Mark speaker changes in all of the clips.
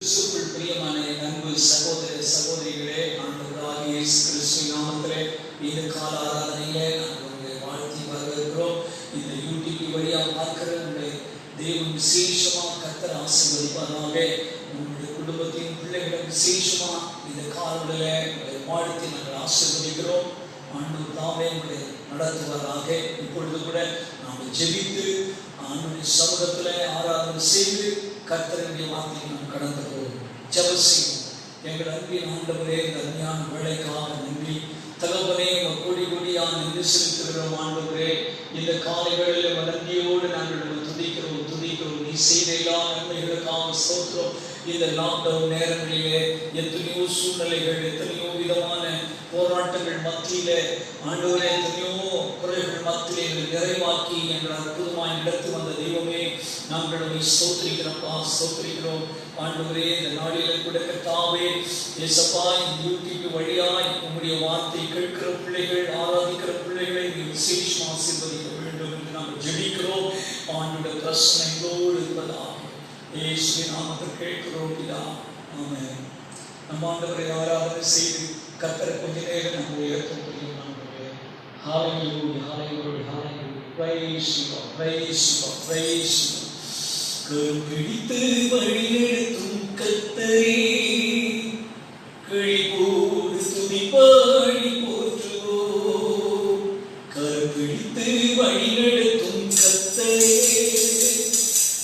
Speaker 1: கிறிஸ்துவுக்குள் பிரியமான என் அன்பு சகோதர சகோதரிகளே, ஆண்டவராகிய இயேசு கிறிஸ்துவின் நாமத்திலே இந்த கால ஆராதனையிலே நாங்கள் உங்களை வாழ்த்தி வரவேற்கிறோம். இந்த யூடியூப் வழியாக பார்க்கிற உங்களை தேவன் விசேஷமாக கர்த்தர் ஆசீர்வதிப்பாராக. உங்களுடைய குடும்பத்தின் பிள்ளைகளை விசேஷமாக இந்த காலங்களிலே உங்களை வாழ்த்தி நாங்கள் ஆசீர்வதிக்கிறோம். ஆண்டவர் தாமே உங்களை நடத்துவாராக. இப்பொழுது கூட நாங்கள் ஜெபித்து ஆண்டவருடைய சமூகத்தில் ஆராதனை செய்து கர்த்தருடைய வார்த்தையை நாம் கடந்து போவோம். ஜெபம் செய்வோம். எங்கள் அன்பின் ஆண்டவரே, இந்த அருமையான வேலைக்காக நன்றி. தகப்பனே, கோடி கோடியாக நன்றி செலுத்துகிறோம். ஆண்டவரே, இந்த காலை வேளையில நன்றியோடு நாங்கள் துதிக்கிறோம். நீ செய்த எல்லா நன்மைகளுக்காக ஸ்தோத்திரம். இந்த லாக்டவுன் நேரங்களிலே எத்தனையோ சூழ்நிலைகள், எத்தனையோ விதமான போராட்டங்கள் மத்தியில ஆண்டவரே, எத்தனையோ குறைகள் மத்தியிலே நிறைவாக்கி எங்கள் அற்புதமாய் நடத்தி வந்த தெய்வமே, நாங்கள் உங்களை ஸ்தோத்திரிக்கிறோம். ஆண்டவரே, இந்த நாளில கூட கர்த்தாவே இயேசப்பா, இந்த யூடியூப் வழியாய் உங்களுடைய வார்த்தை கேட்கிற பிள்ளைகள், ஆராதிக்கிற பிள்ளைகளை விசேஷம் ஆசீர்வதிக்க வேண்டும் என்று நாங்கள் ஜெபிக்கிறோம். ஆண்டவருடைய பிரசனையோடு இருப்பதாக இயேசுவின் நாமத்தில் கேட்கிறோம். ஆமென். நம்ம ஆண்டவரை ஆராதனை செய்து கர்த்தரை கொஞ்ச நேரம் நம்ம உயர்த்த முடியும். ஹalleluya, ஹalleluya, ஹalleluya. praise God, praise God, praise God. கருப்பிடித்து வழிநடத்தும் கர்த்தரே, கிழிபோடு துதிப்பாடி போற்றுவோம். கருப்பிடித்து வழிநடத்தும் கர்த்தரே,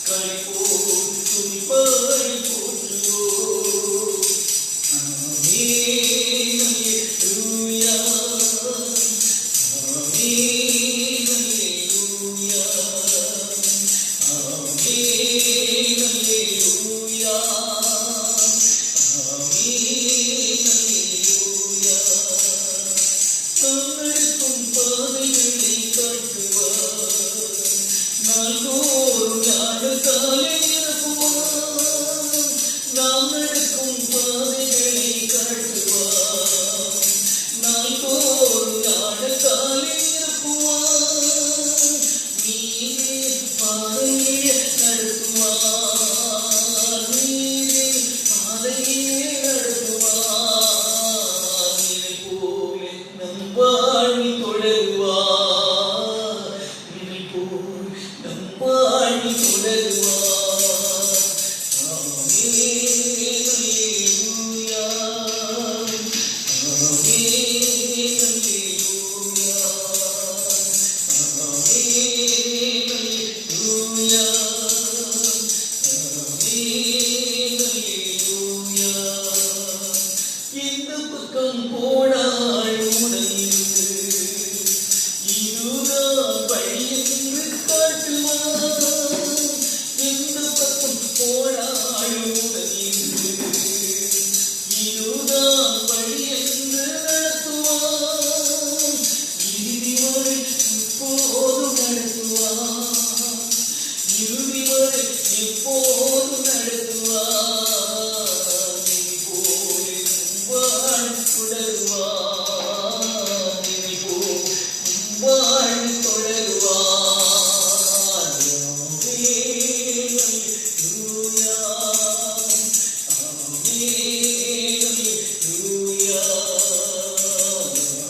Speaker 1: கிழிபோடு துதிப்பாடி போற்றுவோம். ஆமென், அல்லேலூயா, ஆமென், அல்லேலூயா, ஆமென், அல்லேலூயா, ஆமென், அல்லேலூயா. தன்னடக்கும் பாதைகளை காட்டுவார், நாள்தோறும் ஞானத்தாலே நிரப்புவார். நாம் நடக்கும் பாதைகளை காட்டுவார், நாள்தோறும் ஞானத்தாலே நிரப்புவார். நீரே பாதையை நடத்துவார், நீரே பாதையை நடத்துவார். நீரை போல நம் வாழ்வி தொடருவார், நீரை போல் நம் வாழ்வி தொடருவார். ஆமென், அல்லேலூயா, ஆமென், அல்லேலூயா, ஆமென், அல்லேலூயா, ஆமென், அல்லேலூயா. இந்த பக்கம் போனால் உணர்ந்து இதுதான் வழி என்று காட்டுவார். இந்த பக்கம் போனால் உணர்ந்து இதுதான் வழி என்று நடத்துவார். இறுதி வரை எப்போது நடத்துவார், இறுதி வரை எப்போது நடத்துவார். நீ போல வாழ் தொடருவார், நீ போல் வாழ் தொடருவார். ஆமென், அல்லேலூயா, ஆமென், அல்லேலூயா,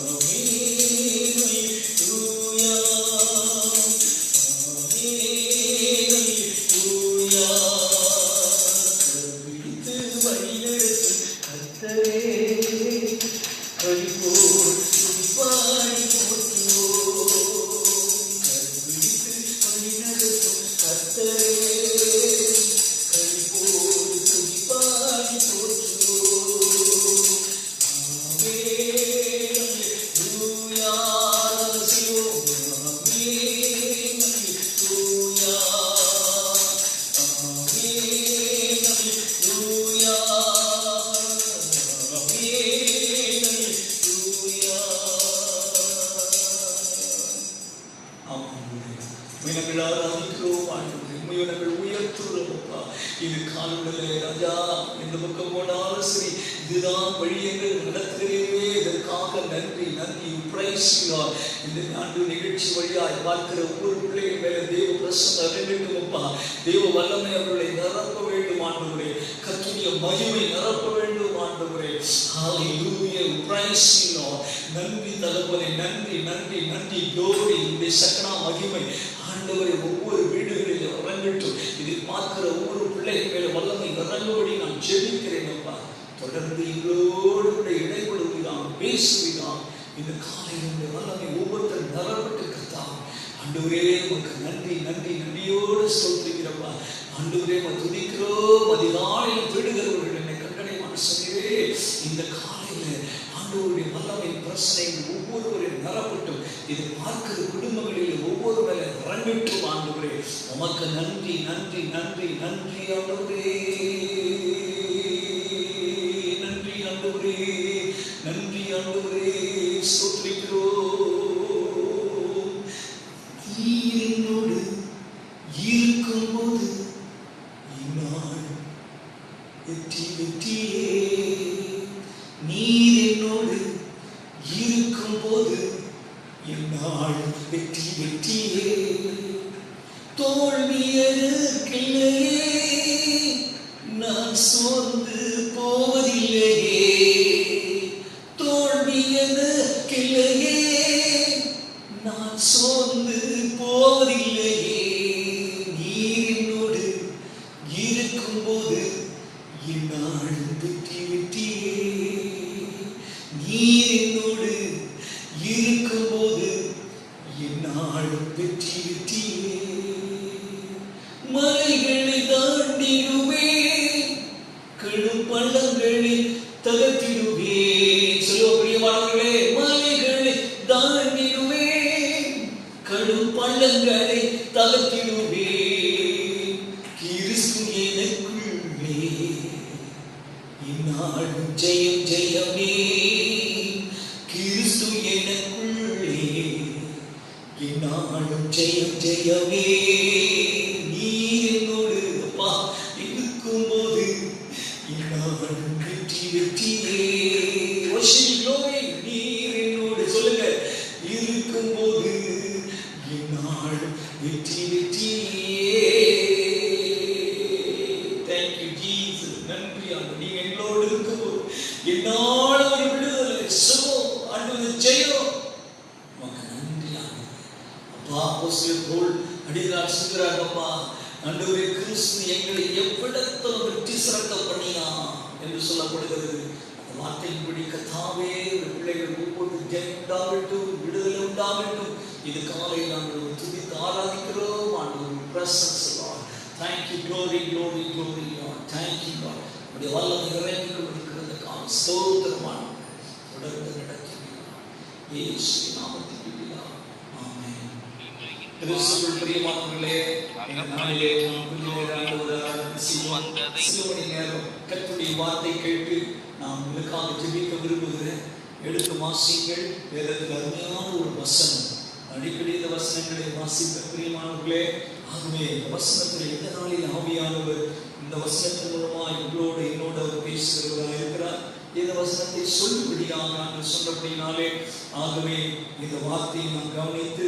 Speaker 1: ஆமென், அல்லேலூயா, ஆமென், அல்லேலூயா. கருப்பிடித்து வழிநடத்தும் கர்த்தரே, கழிபோல் துதிப்பாடி போற்றுவோம். கருப்பிடித்து வழிநடத்தும் கர்த்தரே, கழிபோல் துதிப்பாடி போற்றுவோம். ஆமென், அல்லேலூயா, ரசியோம். ஆமென், அல்லேலூயா, ஆமென், அல்லேலூயா, ஆமென், அல்லேலூயா. நாங்கள் ஆராதிக்கிறோம் ஆண்டவரே, உம்மை நாங்கள் உயர்த்துகிறோம் அப்பா. இது காலங்களிலே ராஜா, எந்த பக்கம் போனாலும் சரி இதுதான் வழி என்று நடத்துகிறீரே, இதற்காக நன்றி. Praise Lord. இந்த ஆண்டு நிகழ்ச்சி வழியாய் பார்க்கிற ஒவ்வொரு பிள்ளைகள் மேல தேவ பிரசன்னம் வேண்டும் அப்பா. தேவ வல்லமை அவர்களை நிரப்ப வேண்டும் ஆண்டவரே. கர்த்தருடைய மகிமை நிரப்ப வேண்டும் ஆண்டவரே. ஹalleluya, praise you Lord. நன்றி தகப்பனே, நன்றி நன்றி நன்றி. glory, உம்முடைய சக்கனா மகிமை ஆண்டவரே ஒவ்வொரு வீடுகளிலும் இறங்கட்டும். இதை பார்க்கிற ஒவ்வொரு பிள்ளைகள் மேல வல்லமை இறங்கும்படி நான் ஜெபிக்கிறேன் அப்பா. தொடர்ந்து எங்களோடு கூட இடைபடுவீராம், பேசுவீராம். இந்த காலையில் வல்லமை ஒவ்வொருத்தரும் நிரப்பட்டு கர்த்தாவே ஆண்டவரே உமக்கு நன்றி நன்றி நன்றியோடு சொல்கிறப்பா. ஆண்டவரே துதிக்கிறோம். அதிகாலையில் தேடுகிறவர்கள் என்னை கண்டடைவான்னு சொன்னீரே. இந்த காலையில் ஆண்டவருடைய வல்லமை பிரச்சனைகள் ஒவ்வொருவரையும் நிரப்பட்டும். இதை பார்க்கிற குடும்பங்களில் ஒவ்வொரு மேல இறங்கட்டும் ஆண்டவரே. உமக்கு நன்றி நன்றி நன்றி நன்றி ஆண்டவரே. நன்றி ஆண்டவரே, நன்றி ஆண்டவரே, ஸ்தோத்திரிக்கிறோம். நீர் என்னோடு இருக்கும்போது என்னால் வெற்றி வெற்றியே. நீர் என்னோடு இருக்கும்போது என்னால் வெற்றி வெற்றியே. தோல்வி எதற்கில்லையே, நான் சோர்ந்து போவதில்லையே. தோல்வி எதற்கில்லையே, நான் சோர்ந்து போவதில்லையே. நீர் என்னோடு இருக்கும்போது என்னால் வெற்றி வெற்றியே. நீர் என்னோடு இருக்கும்போது என்னால் வெற்றி வெற்றியே. மலைகளை தாண்டிடுவேன், கடும் பள்ளங்களை தகர்த்திடுவேன். சொல்லுவ பிரியமானவர்களே, மலைகளை தாண்டிடுவேன், கடும் பள்ளங்களை தகர்த்திடுவேன். கிறிஸ்து எனக்குள்ளே என்னாலும் ஜெயம் ஜெயமே. கிறிஸ்து எனக்குள்ளே என்னாலும் ஜெயம் ஜெயமே. நீர் என்னோடு அப்பா இருக்கும்போது என்னாலும் வெற்றி வெற்றியே. நீர் என்னோடு சொல்லுங்க, இருக்கும்போது என்னாலும் வெற்றி வெற்றியே. Thank you Jesus. நன்றி ஆண்டவரே. நீங்க எங்களோடு இருக்கும்போது என்னால ஒரு விடுதலை, சுகம், ஆண்டவரே ஜெயம். உமக்கு நன்றி ஆண்டவரே. அப்பா அப்போஸ்தலர் பவுல் அடிகளார் சொல்கிறார், அப்பா ஆண்டவரே கிறிஸ்து எங்களை எவ்விடத்தில் வெற்றி சிறக்க பண்ணினா என்று சொல்லப்படுகிறது. அந்த வார்த்தையின்படி கர்த்தாவே பிள்ளைகள் ஒவ்வொரு ஜெயம் உண்டாகட்டும், விடுதலை உண்டாகட்டும். இது காலையில் நாங்கள் துதித்து ஆராதிக்கிறோம் ஆண்டவரே. Presence Lord. Thank you, glory glory glory Lord. Thank you Lord. உம்முடைய வல்லமை இறங்கி கொண்டிருக்கிறது காண ஸ்தோத்திரமான தொடர்ந்து நடத்துவீர் இயேசுவின் நாமத்தில். ஆமென். கிறிஸ்துவுக்குள் பிரியமானவர்களே, இந்த நாளிலே நாம் சில மணி நேரம் கர்த்தருடைய வார்த்தை கேட்டு நாம் உங்களுக்காக ஜெபிக்க விரும்புகிறேன். எடுத்து வாசிங்கள். வேதத்தில் அருமையான ஒரு வசனம். அடிக்கடி இந்த வசனங்களை வாசிக்க பிரியமானவர்களே. ஆகவே இந்த வசனத்தில் எந்த நாளில் ஆவியானவர் இந்த வசனத்தின் மூலமாக உங்களோடு என்னோடு அவர் பேசுகிறவராக இருக்கிறார். இந்த வசனத்தை சொல்லும்படியாக நாங்கள் சொன்னபடினாலே ஆகவே இந்த வார்த்தையை நாம் கவனித்து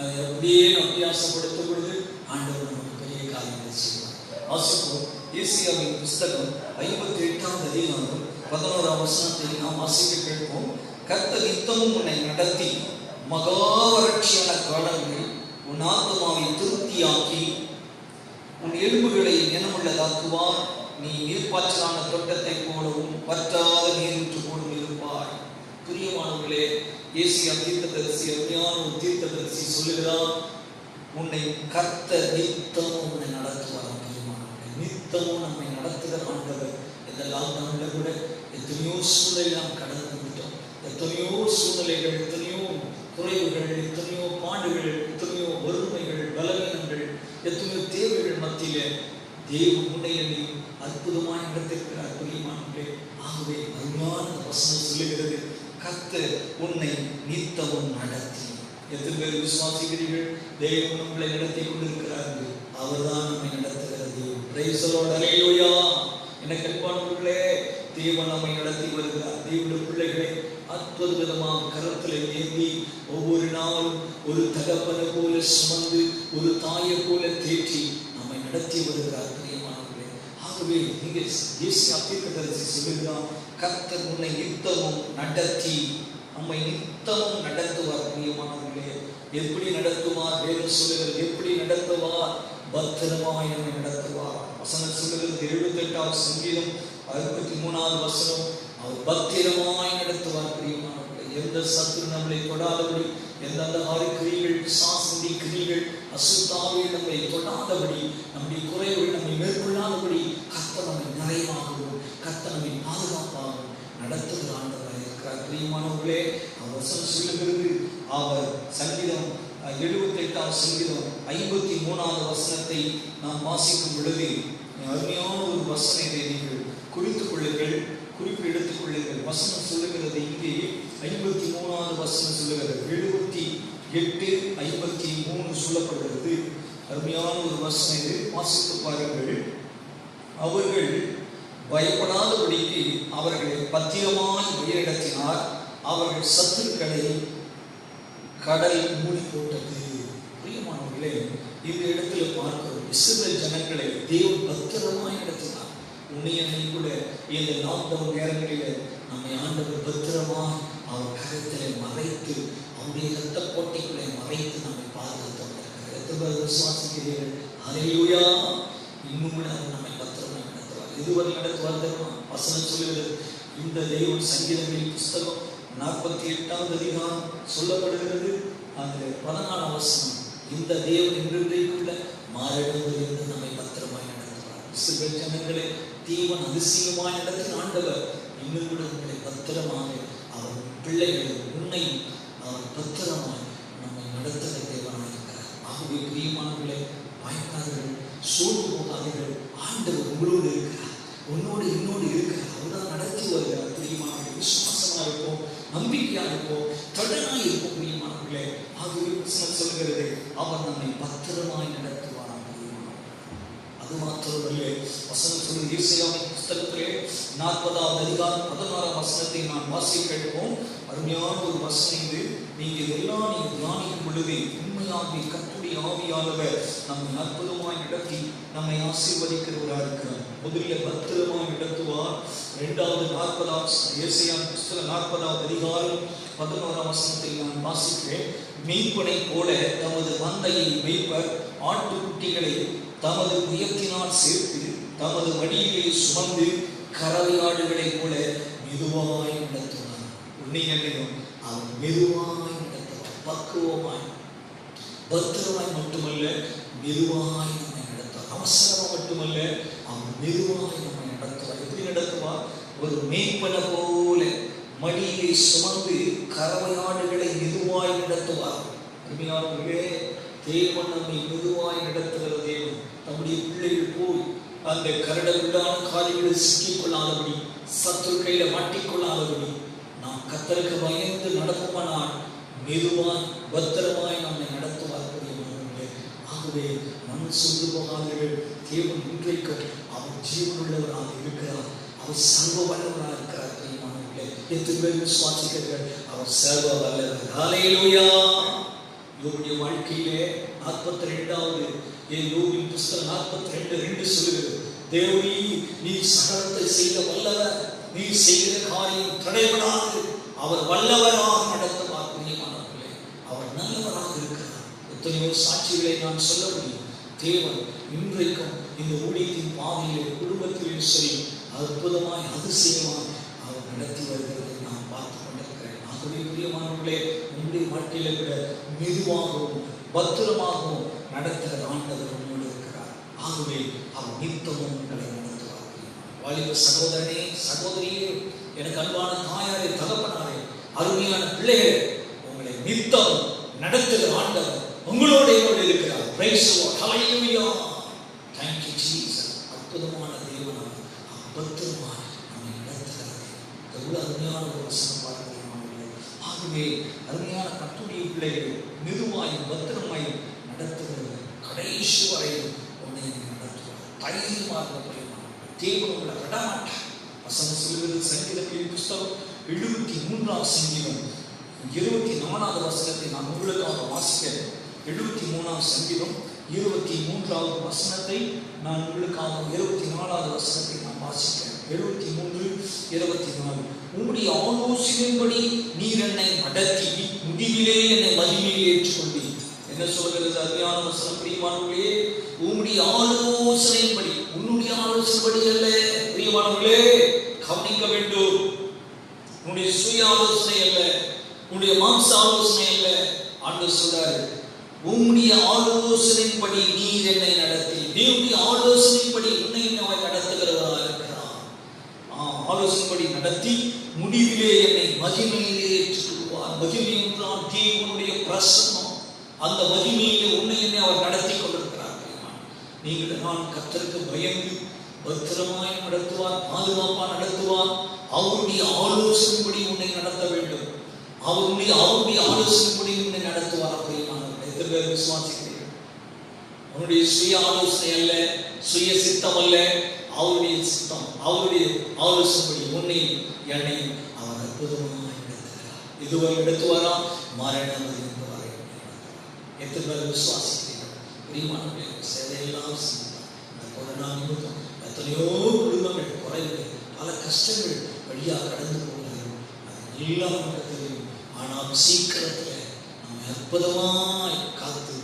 Speaker 1: அதை அப்படியே அபியாசப்படுத்தும் பொழுது ஆண்டவர் நமக்கு பெரிய காரியங்களை செய்வார். வாசிப்போம். ஏசாயாவின் புஸ்தகம் 58ஆம் அதிகாரம் 11ஆம் வசனத்தை நாம் வாசிக்க கேட்போம். கர்த்தர் நித்தமும் உன்னை நடத்தி மகா வறட்சியான காலங்களில் உன் ஆத்துமாவை திருப்தியாக்கி உன் எலும்புகளை நினமுள்ளதாக்குவார். நீ நீர்ப்பாய்ச்சலான தோட்டத்தை போலவும் வற்றாத நீரூற்று போலும் இருப்பாய். பிரியமானவர்களே, ஏசாயா தீர்க்கதரிசி அருமையான ஒரு தீர்க்கதரிசி சொல்லுகிறார், உன்னை கர்த்தர் நித்தமும் உன்னை நடத்துவார். பிரியமானவர்களே, நித்தமும் நம்மை நடத்துகிற ஆண்டவர். இந்த லாக்டவுன்ல கூட எத்தனையோ சூழ்நிலை நாம் கடந்து விட்டோம். எத்தனையோ சூழ்நிலைகள், எத்தனையோ குறைவுகள், எத்தனையோ பாடுகள், எத்தனையோ வறுமைகள், பலவீனங்கள், எத்தனையோ தேவைகள் மத்தியிலே தேவன் முன்னையை அற்புதமாய் நடத்திருக்கிறார். பிரியமானவர்களே, ஆகவே அருமையான வசனம் சொல்லுகிறது, கர்த்தர் உன்னை நித்தமும் நடத்தி. எத்தனை பேர் விசுவாசிக்கிறீர்கள்? தேவன் உங்களை நடத்தி கொண்டிருக்கிறார்கள். அவர்தான் நம்மை நடத்துகிற தேவன். Praise the lord. ஹல்லேலூயா. எனக்கு அன்பானவர்களே, தேவன் நம்மை நடத்தி வருகிறார். தேவனுடைய பிள்ளைகளை அற்புதமாக கரத்தில் ஏந்தி ஒவ்வொரு நாளும் ஒரு தகப்பனை போல சுமந்து ஒரு தாயை போல தேற்றி நடத்தி வருகிறார் பிரியமானவர்களே. ஆகவே இங்கே ஏசாயா தீர்க்கதரிசி சொல்லுகிறார், கர்த்தர் உன்னை நித்தமும் நடத்தி நம்மை நித்தமும் நடத்துவார். பிரியமானவர்களே, எப்படி நடத்துவார்? வேதம் சொல்லுகிறது, எப்படி நடத்துவார்? பத்திரமாய் நம்மை நடத்துவார். வசனம் சொல்லுகிறது 78வது சங்கீதம் 63வது வசனம், அவர் பத்திரமாய் நடத்துவார். பிரியமானவர்களே, எந்த சத்துரு நம்மளை தொடாதபடி, எந்த அந்தகார கிரியைகள், பிசாசுடைய கிரியைகள், அசுத்தாவிகள் நம்மை தொடாதபடி, நம்முடைய குறைகள் நம்மை மேற்கொள்ளாதபடி கர்த்தர் நம்மை நிறைவாகவும் கர்த்தர் நம்மை பாதுகாப்பாகவும் நடத்துகிற ஆண்டவராக இருக்கிறார். பிரியமானவர்களே, அவர் வசனம் சொல்லுகிறது, அவர் சங்கீதம் 78வது சங்கீதம் 53வது வசனத்தை நாம் வாசிக்கும் பொழுது அருமையான ஒரு வசனத்தை நீங்கள் குறித்துக் கொள்ளுங்கள், குறிப்பு எடுத்துக் கொள்ளுங்கள். வசனம் சொல்லுகிறது, இங்கே 53வது வசனம் சொல்லுகிறது, 78, 53 சொல்லப்படுகிறது. அருமையான ஒரு வசனம் இது, வாசித்து பாருங்கள். அவர்கள் பயப்படாதபடிக்கு அவர்களை பத்திரமாய் வழிநடத்தினார், அவர்கள் சத்துருக்களை கடல் மூடி போட்டது. பிரியமானவர்களே, இந்த இடத்துல பார்க்கிறோம், இஸ்ரவேல் ஜனங்களை தேவன் பத்திரமாய் நடத்தினார். உண்மையை கூட இந்த லாக்டவுன் நேரங்களில் நம்மை ஆண்டவர் பத்திரமாய் அவர் கரத்திலே மறைத்து, அவருடைய இரத்த கோட்டைக்குள்ளே மறைத்து நம்மை பாதுகாத்து வந்திருக்கிறார். எத்தனை பேர் விசுவாசிக்கிறீர்கள்? ஹல்லேலூயா! இன்னும் கூட அவர் நம்மை பத்திரமாய் நடத்துவார். இதுவரை நடத்துவார் தெரியுமா? வசனம் சொல்லுகிறது, இந்த தேவன் சங்கீதங்களின் புஸ்தகம் 48வது அதிகாரம் சொல்லப்படுகிறது. அதில் 14வது வசனம், இந்த தேவன் இன்றைக்குள்ள மாறிடமிருந்து நம்மை பத்திரமாய் நடத்துவார். இஸ்ரவேல் ஜனங்களே, தேவன் அதிசயமாய் நடத்தின ஆண்டவர் இன்னும் கூட உங்களை பத்திரமாக, அவர் பிள்ளைகளை உன்னை அவர் பத்திரமாய் நம்மை நடத்துகிற தேவனாக இருக்கிறார். ஆகவே பிரியமானவர்களே, பயப்படாதீர்கள், சோர்ந்து போகாதீர்கள். ஆண்டவர் உங்களோடு இருக்கிறார், உன்னோடு என்னோடு இருக்கிறார். அவர்தான் நடத்தி வருகிறார். பிரியமானவர்களே, விசுவாசமா இருப்போம், நம்பிக்கையா இருப்போம், தொடராக இருப்போம். பிரியமானவர்களே, ஆகவே சொல்லுகிறது, அவர் நம்மை பத்திரமாய் நடத்துவார். அது மாத்திரமல்ல, வசனம் சொல்லுவது ஏசாயாவின் புஸ்தகத்திலே 40வது அதிகாரம் 16வது வசனத்தை நான் வாசிக்க கேட்போம். அருமையான ஒரு வசனம் இது. நீங்க இதெல்லாம் நீங்க தியானிக்கும் பொழுது உண்மையாகவே கர்த்தருடைய ஆவியானவர் நம்மை அற்புதமாய் நடத்தி நம்மை ஆசீர்வதிக்கிறவராக இருக்கிறார். முதலில் பத்திரமாய் நடத்துவார். 2வது ஏசாயா புஸ்தகம் 40வது அதிகாரம் 11வது வசனத்தை நான் வாசிக்கிறேன். மீட்பனை போல தமது மந்தையை மேய்ப்பர் ஆட்டுக்குட்டிகளை தமது உயர்த்தினால் சேர்த்து தமது மடியிலே சுமந்து கறவையாடுகளை போல மெதுவாய் நடத்துவார். உண்மையும் அவர் மெதுவாய் நடத்துவார், பக்குவமாய், பத்திரமாய் மட்டுமல்ல, மெதுவாய் நம்மை நடத்துவார். அவசரமா மட்டுமல்ல, அவர் மெதுவாய் நம்மை நடத்துவார். எப்படி நடத்துவார்? ஒரு மேய்ப்பனை போல மடியிலே சுமந்து கறவையாடுகளை மெதுவாய் நடத்துவார். அருமையானவர்களே, தேவன் நம்மை மெதுவாய் நடத்துகிற தேவன். நம்முடைய பிள்ளைகள் போய் அந்த கரடுமுரடான காரியங்களில் சிக்கிக்கொள்ளாதபடி, சத்துரு கையில மாட்டிக்கொள்ளாதபடி நாம் கர்த்தருக்கு பயந்து நடப்போமானால் மெதுவாய் பத்திரமாய் நம்மை நடத்துவார். ஆகவே மண் சொந்து போகாதீர்கள். தேவன் இன்றைக்கும் அவர் ஜீவனுள்ளவராக இருக்கிறார், அவர் சர்வ வல்லவராக இருக்கிறார். எத்தனை பேர் விசுவாசிக்கிறீர்கள்? அவர் சர்வ வல்லவர். ஹல்லேலூயா! யோபுடைய வாழ்க்கையிலே 42வது யோபின் புஸ்தகம் 42:2 சொல்லுகிறது, தேவனே நீ சகலத்தை செய்த வல்லவர், நீ செய்கிற காரியம் தடைபடாது, அவர் வல்லவராக நடத்துவார். பிரியமானவர்களே, அவர் நல்லவராக இருக்கிறார். எத்தனையோ சாட்சிகளை நான் சொல்ல முடியும். தேவன் இன்றைக்கும் இந்த ஊழியத்தின் பாதையிலே குடும்பத்திலும் சரி அற்புதமாய் அதிசயமாய் அவர் நடத்தி வருகிறதை நான் பார்த்து கொண்டிருக்கிறேன். ஆகவே பிரியமானவர்களே, உங்களுடைய வாழ்க்கையில கூட மெதுவாகவும் பத்திரமாகவும் நடத்துகிற ஆண்டவர் உங்களோடு இருக்கிறார். ஆகவே அவர் நித்தமும் உங்களை நடத்துவார். வாலிப சகோதரனே, சகோதரியே, எனக்கு அன்பான தாயாரே, தகப்பனாரே, அருமையான பிள்ளைகளே, உங்களை நித்தம் நடத்துகிற ஆண்டவர் உங்களோடு என்னோடு இருக்கிறார். Price the lord. Hallelujah. Thank you Jesus. அற்புதமான தேவனாக பத்திரமாய் நம்மை நடத்துகிறார். எவ்வளவு அருமையான ஒரு வசனம் பார்க்கிறீர்கள். ஆகவே அருமையான கர்த்தருடைய பிள்ளைகள் மெதுவாய் பத்திரமாய் நடத்துகிறது. கடைசி வரையில் உன்னை நடத்துவார். தைரியமாக தேவன் உங்களை விடமாட்டார். வசனம் சொல்லுகிறது, சங்கீதங்களின் புஸ்தகம் 73வது சங்கீதம் 24வது வசனத்தை நான் உங்களுக்காக வாசிக்கிறேன். 73வது சங்கீதம் 23வது வசனத்தை நான் உங்களுக்காக 24வது வசனத்தை நான் வாசிக்கிறேன். 73:24. உம்முடைய ஆலோசனையின்படி நீர் என்னை நடத்தி முடிவிலே என்னை மகிமையில் ஏற்றுக்கொண்டீர். என்ன சொல்கிறது அருமையான வசனம் பிரியமானவர்களே? உம்முடைய ஆலோசனையின்படி, உன்னுடைய ஆலோசனைப்படி அல்ல பிரியமானவர்களே, கவனிக்க வேண்டும். உன்னுடைய சுய ஆலோசனை அல்ல, உன்னுடைய மாம்ச ஆலோசனை அல்ல. ஆண்டவர் சொல்றாரு, உம்முடைய ஆலோசனையின்படி நீர் என்னை நடத்தி. தேவனுடைய ஆலோசனைப்படி உன்னை அவன் நடத்துகிறவராக இருக்கிறார். ஆலோசனைப்படி நடத்தி முடிவிலே என்னை மகிமையிலே ஏற்றுக்கொள்வார். மகிமை என்றால் தேவனுடைய பிரசன்னம். அந்த மகிமையிலே உன்னை என்னை அவர் நடத்தி கொண்டிருக்கிறார். நீங்கள் நான் கர்த்தருக்கு பயந்து பத்திரமாய் நடத்துவார், பாதுகாப்பாக நடத்துவார். அவருடைய ஆலோசனைப்படி உன்னை நடத்த வேண்டும். அவருடைய ஆலோசனைப்படி உன்னை நடத்துவார். எத்தனை பேர் விசுவாசிக்கிறீர்கள்? அவருடைய சுய ஆலோசனை அல்ல, சுய சித்தம் அல்ல, அவருடைய சித்தம், அவருடைய ஆலோசனைப்படி உன்னை என்னை அவர் அற்புதமாக நடத்துகிறார். இதுவரை நடத்துவாரா? மரணம் இருந்து வரை. எத்தனை பேர் விசுவாசிக்கிறீர்கள்? பிரியமானவர்களே, சேவையெல்லாம் இந்த கொரோனா நிமித்தம் எத்தனையோ குடும்பங்கள் குறைவுகள், பல கஷ்டங்கள் வழியாக கடந்து போகிறார்கள். அது எல்லாம் நமக்கு தெரியும். ஆனால் சீக்கிரத்தில் நம்ம அற்புதமாய் காத்து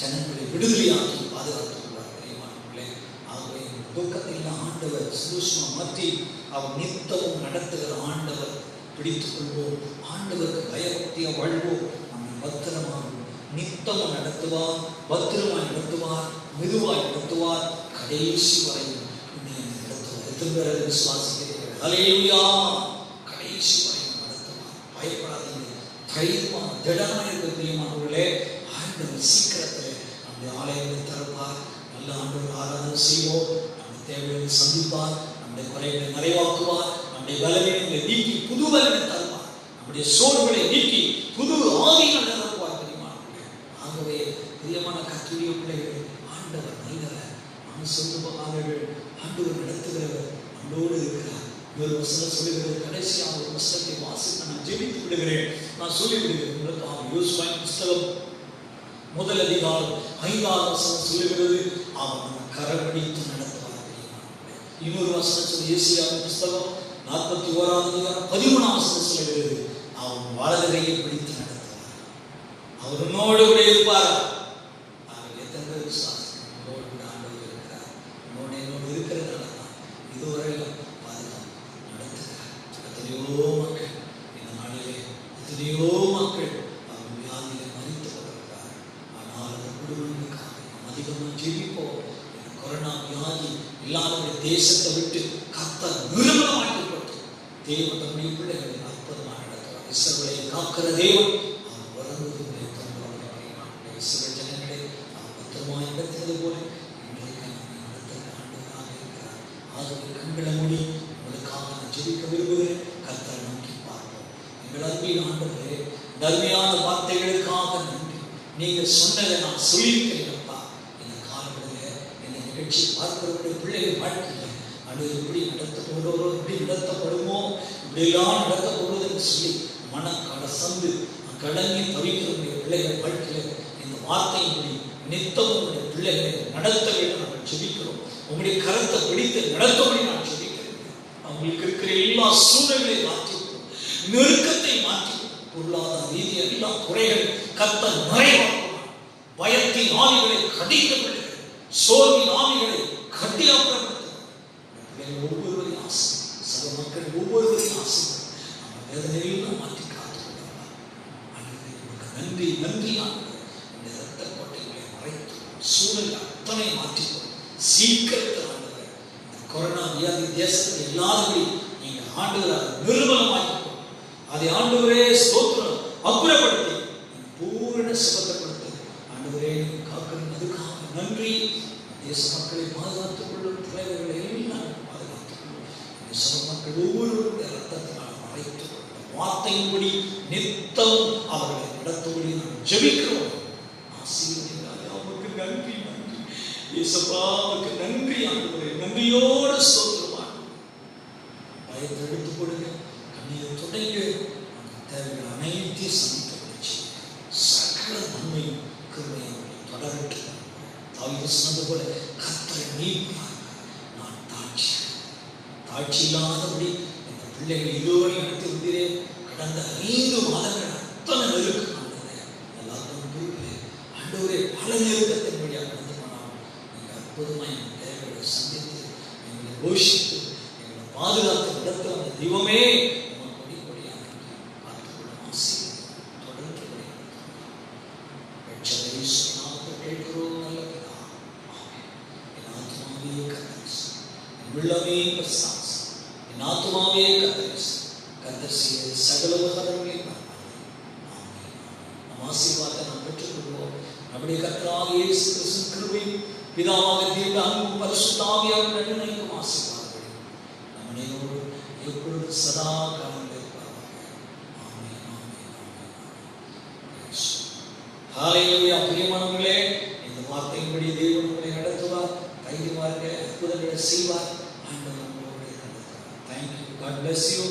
Speaker 1: ஜனங்களை விடுதலையாக்கி பாதுகாத்து கொள்வார். பிரியமானவர்களே, ஆகவே துக்கத்தை ஆண்டவர் சந்தோஷமா மாற்றி அவர் நித்தமும் நடத்துகிற ஆண்டவர் பிடித்துக் கொள்வோம். ஆண்டவருக்கு பயபக்தியா வாழ்வோம். நம்மை பத்திரமாகும் நித்தமும் நடத்துவார், பத்திரமாய் நடத்துவார், மெதுவாய் நடத்துவார், கடைசி வரையும் நடத்துவார். எத்தனை பேர் விசுவாசிக்கிறீர்கள்? ஹல்லேலூயா! கடைசி வரையும் நடத்துவார். பயப்படாதீங்க, தைரியமா திடமாக இருக்க பிரியமானவர்களே. ஆண்டவர் சீக்கிரத்தில் நம்முடைய ஆலயங்களை திறப்பார். நல்ல ஆண்டவர் ஆராதனை செய்வோம். நம்முடைய தேவைகளை சந்திப்பார், நம்முடைய குறைகளை நிறைவாக்குவார், நம்முடைய பலவீனங்களை நீக்கி புது பலனை தருவார், நம்முடைய சோர்வுகளை நீக்கி புது ஆவிகளை நிரப்புவார். பிரியமானவர்களே, ஆகவே பிரியமான கர்த்தருடைய பிள்ளைகள், ஆண்டவர் நல்லவர். நாம் சொல்லுவார்கள், ஆண்டவர் நடத்துகிறவர் நம்மோடு இருக்கிறார். ஒரு வசனம் சொல்லுகிறது, கடைசியாக ஒரு வசனத்தை வாசித்து நான் ஜெபித்து விடுகிறேன். நான் சொல்லிவிடுகிறேன் உங்களுக்காக. யோசுவாவின் புஸ்தகம் 1 அதிகாரம் 5வது வசனம் சொல்லுகிறது, அவன் கரப்பிடித்து நடத்துவார். இன்னொரு வசனம் சொல்லி ஏசாயாவின் புஸ்தகம் 41வது அதிகாரம் 13வது வசனம் சொல்லுகிறது, அவன் வலது கையை பிடித்து நடத்துவார். அவர் உன்னோடு கூட இருப்பார். எத்தனை பேர் விசுவாசம்? உன்னோடு கூட ஆண்டவர் இருக்கிறார். என்னோடு இருக்கிறதுனால தான் இதுவரையிலும் எத்தனையோ மக்கள் இந்த நாளிலே, எத்தனையோ மக்கள் அவர் வியாதியிலே மரித்து கொண்டிருக்கிறார். ஆனால் அந்த குடும்பங்களுக்காக நாம் அதிகமாக ஜெபிப்போம். இந்த கொரோனா வியாதி இல்லாத தேசத்தை விட்டு கர்த்தர் நிர்மூலமாக்கப்பட்டு தேவன் தம்முடைய பிள்ளைகளை அற்புதமாக நடத்துவார். இஸ்ரவேலை காக்கிற தேவன் அவர் வருவதுடைய தந்தவர்களே. இஸ்ரவேல் ஜனங்களை அவர் பத்திரமாக நடத்தினது போல இன்றைக்கு நம்மை நடத்துகிற ஆண்டவராக இருக்கிறார். ஆகவே கண்களை மூடி உங்களுக்காக நான் ஜெபிக்க விரும்புகிறேன். கர்த்தரை நோக்கி பார்ப்போம். எங்கள் அன்பின் ஆண்டவரே, தர்மையான வார்த்தைகளுக்காக நன்றி. நீங்கள் சொன்னதை நான் சொல்லியிருக்கிறேன்ப்பா. இந்த காலங்களில் இந்த நிகழ்ச்சி பார்க்கிறவருடைய பிள்ளைகள் வாழ்க்கையில் அது எப்படி நடத்தப்படுறோ, எப்படி நடத்தப்படுமோ, இப்படியெல்லாம் நடத்தப்படுவது என்று சொல்லி மனக்கட சந்து கடங்கி தவிக்கிறவருடைய பிள்ளைகள் வாழ்க்கையில் இந்த வார்த்தையின்படி நித்தம் உங்களுடைய பிள்ளைகளை நடத்த வேண்டும் நாங்கள் ஜெபிக்கிறோம். உங்களுடைய கரத்தை பிடித்து நடத்தபடி நான் ஜெபிக்கிறேன். அவங்களுக்கு இருக்கிற எல்லா சூழல்களை மாற்றிக்கொள்ளும், நெருக்கத்தை மாற்றிக்கொள்ளும், பொருளாதார ரீதியாக எல்லா குறைகள் கர்த்தர் நிறைவாக்குவார். பயத்தின் ஆவிகளை கடிக்கப்படுகிறது, சோர்வின் ஆவிகளை கட்டியாக்கப்படுகிறது. ஒவ்வொருவரையும் ஆசை, சக மக்கள் ஒவ்வொருவரையும் ஆசை வேதனையெல்லாம் மாற்றி காத்துக்கொள்வார். நன்றி நன்றி. இந்த இரத்த கோட்டைகளை மறைத்து சூழல் அத்தனை மாற்றிக்கொள்ளும். சீக்கிரத்தில் ஆண்டவர் இந்த கொரோனா வியாதி தேசத்தில் எல்லாருமே நீங்கள் ஆண்டவராக நிர்மலமாக்கி அதை ஆண்டவரே ஸ்தோத்திரம் அப்புறப்படுத்தி பூரண சுகத்தை ஆண்டவரே காக்கணும். அதுக்காக நன்றி. தேச மக்களை பாதுகாத்துக் கொள்ளும், தலைவர்களை எல்லாம் பாதுகாத்துக் கொள்ளும். தேச மக்கள் ஒவ்வொருவருடைய ரத்தத்தினால் மறைத்துக் கொள்ளும். வார்த்தையின்படி நித்தம் அவர்களை நடத்தும்படி நாம் ஜெபிக்கிறோம். ஆசீர்வதிக்கிறார். அவருக்கு நன்றி நன்றி இயேசுவுக்கு நன்றி. ஆண்டவரே நன்றியோடு ஸ்தோத்திரமாக பயத்தை எடுத்துக் கொடுங்க, கண்ணீரை துடைங்க, தேவைகள் அனைத்தையும் சந்தித்து சகல நன்மையும் கிருபையும் தொடரட்டும். சொன்னது போல கர்த்தர் மீட்பார். நான் தாட்சி இல்லாதபடி இந்த பிள்ளைகள் இதுவரை நடத்தி வந்தீரே. கடந்த 5 மாதங்கள் அத்தனை நெருக்கம் ஆண்டவரே, பல நெருக்கத்தின் வழியாக கடந்து போனாலும் நீங்கள் அற்புதமாக எங்கள் தேவைகளை சந்தித்து எங்களை போஷித்து எங்களை பாதுகாத்து நடத்த அந்த தெய்வமே உங்கள் கொடியாக பார்த்துக்கொள்ள ஆசை தொடர்ந்து கேட்கிறோம். நல்ல பிதா, என் ஆத்மாவே கர்த்தர், என் உள்ளமே பிரசாஸ், என் ஆத்மாவே கர்த்தர் செய்ய சகல உபகாரங்களையும் ஆசீர்வாதத்தை நாம் பெற்றுக்கொள்வோம். நம்முடைய கர்த்தராகிய இயேசு கிறிஸ்துவின் கிருபையும் பிதாவாகிய தேவனுடைய அன்பும் பரிசுத்த ஆவியானவரின் நன்மையும் ஆசீர்வாதங்களும் நம் அனைவரோடும் எப்பொழுதும் சதா காலம் இருப்பாராக. ஆமென், ஆமென், ஆமென். ஹல்லேலூயா. பிரியமானவர்களே, இந்த வார்த்தையின்படி தேவன் உங்களை நடத்துவார். தைரியமாக அற்புதங்களை செய்வார். ஆண்டவர் உங்களோடு நடத்துவார். Thank you. God bless you.